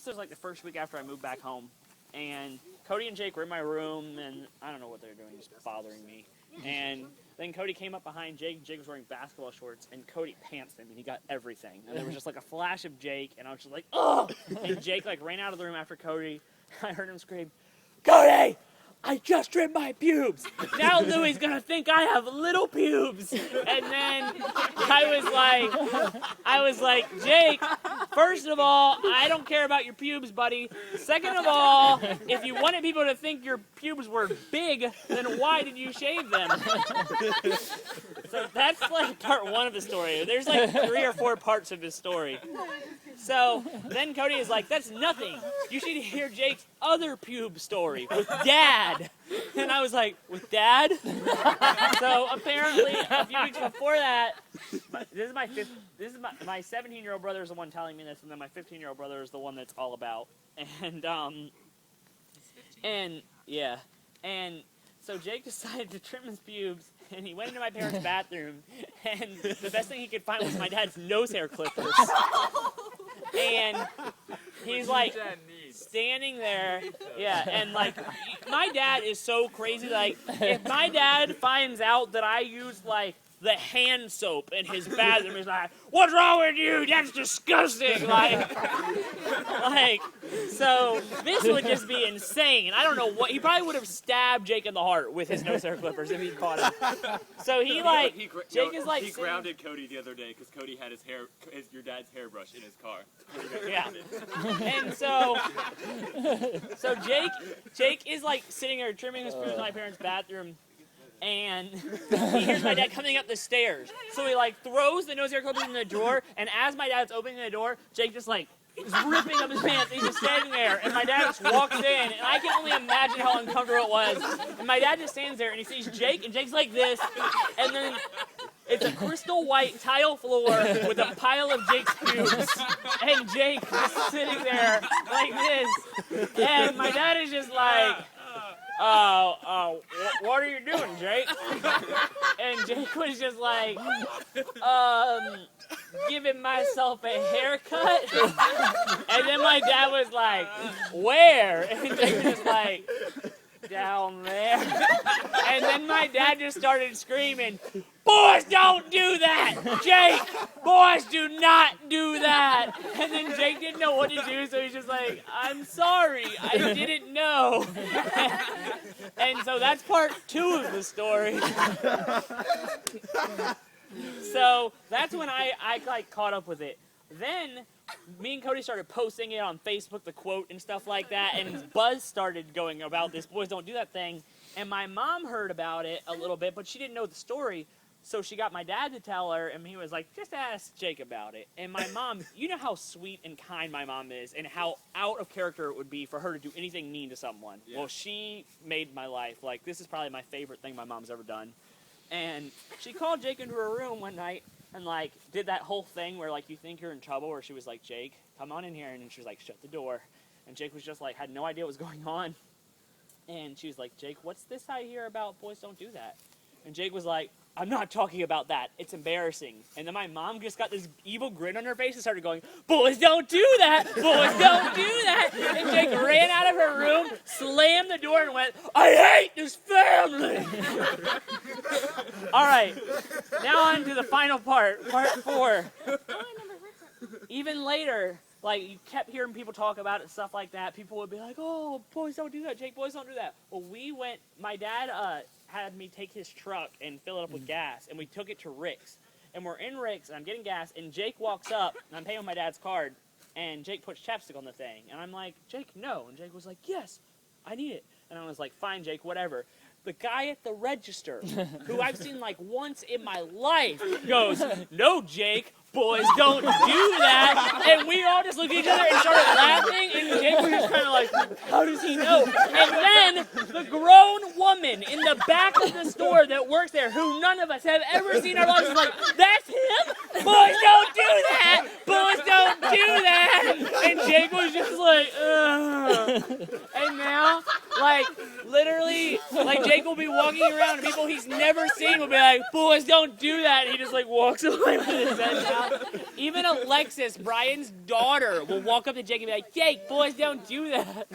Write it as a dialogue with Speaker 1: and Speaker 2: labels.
Speaker 1: was like the first week after I moved back home, and Cody and Jake were in my room, and I don't know what they were doing, just bothering me. And then Cody came up behind Jake. Jake was wearing basketball shorts, and Cody pantsed him, and he got everything. And there was just like a flash of Jake, and I was just like, oh! And Jake like ran out of the room after Cody. I heard him scream, Cody! I just trimmed my pubes. Now Louie's gonna think I have little pubes. And then I was like, Jake, first of all, I don't care about your pubes, buddy. Second of all, if you wanted people to think your pubes were big, then why did you shave them? So that's like part one of the story. There's like 3 or 4 parts of this story. So then Cody is like, that's nothing. You should hear Jake's other pube story with Dad. And I was like, with Dad? So apparently a few weeks before that, this is my 17-year-old brother is the one telling me this, and then my 15-year-old brother is the one that's all about. And so Jake decided to trim his pubes, and he went into my parents' bathroom, and the best thing he could find was my dad's nose hair clippers. And he's like standing there, and like my dad is so crazy. Like if my dad finds out that I use like the hand soap in his bathroom, he's like, "What's wrong with you? That's disgusting!" Like, so this would just be insane. I don't know what he probably would have stabbed Jake in the heart with his nose hair clippers if he caught him. So he
Speaker 2: grounded Cody the other day because Cody had your dad's hairbrush in his car.
Speaker 1: Yeah, and so Jake is like sitting there trimming his food in my parents' bathroom. And he hears my dad coming up the stairs. So he like throws the nose hair clippers in the drawer, and as my dad's opening the door, Jake just like is ripping up his pants. He's just standing there, and my dad just walks in, and I can only imagine how uncomfortable it was. And my dad just stands there, and he sees Jake, and Jake's like this, and then it's a crystal white tile floor with a pile of Jake's pubes, and Jake is sitting there like this, and my dad is just like, what are you doing, Jake? And Jake was just like, giving myself a haircut. And then my dad was like, where? And Jake was just like, down there. And then my dad just started screaming, boys, don't do that! Jake, boys, do not do that! And then Jake didn't know what to do, so he's just like, I'm sorry, I didn't know. And so that's part 2 of the story. So that's when I like caught up with it. Then me and Cody started posting it on Facebook, the quote and stuff like that, and buzz started going about this boys don't do that thing. And my mom heard about it a little bit, but she didn't know the story. So she got my dad to tell her, and he was like, just ask Jake about it. And my mom, you know how sweet and kind my mom is, and how out of character it would be for her to do anything mean to someone. Yeah. Well, she made my life. Like, this is probably my favorite thing my mom's ever done. And she called Jake into her room one night and, like, did that whole thing where, like, you think you're in trouble, where she was like, Jake, come on in here. And then she was like, shut the door. And Jake was just like, had no idea what was going on. And she was like, Jake, what's this I hear about boys don't do that? And Jake was like, I'm not talking about that. It's embarrassing. And then my mom just got this evil grin on her face and started going, boys don't do that. Boys don't do that. And Jake ran out of her room, slammed the door, and went, I hate this family. All right. Now on to the final part, part 4. Even later, like, you kept hearing people talk about it and stuff like that. People would be like, oh, boys don't do that, Jake. Boys don't do that. Well, my dad had me take his truck and fill it up with gas, and we took it to Rick's. And we're in Rick's, and I'm getting gas, and Jake walks up, and I'm paying with my dad's card, and Jake puts chapstick on the thing. And I'm like, Jake, no. And Jake was like, yes, I need it. And I was like, fine, Jake, whatever. The guy at the register, who I've seen like once in my life, goes, no, Jake, boys don't do that. And we all just looked at each other and started laughing, and Jake was just kind of like, how does he know? And then the grown woman in the back of the store that works there, who none of us have ever seen in our lives, is like, that's him? Boys don't do that! Boys don't do that! And Jake was just like, ugh. And now, like, Literally, like Jake will be walking around and people he's never seen will be like, boys, don't do that. And he just like walks away with his head down. Even Alexis, Brian's daughter, will walk up to Jake and be like, Jake, boys, don't do that.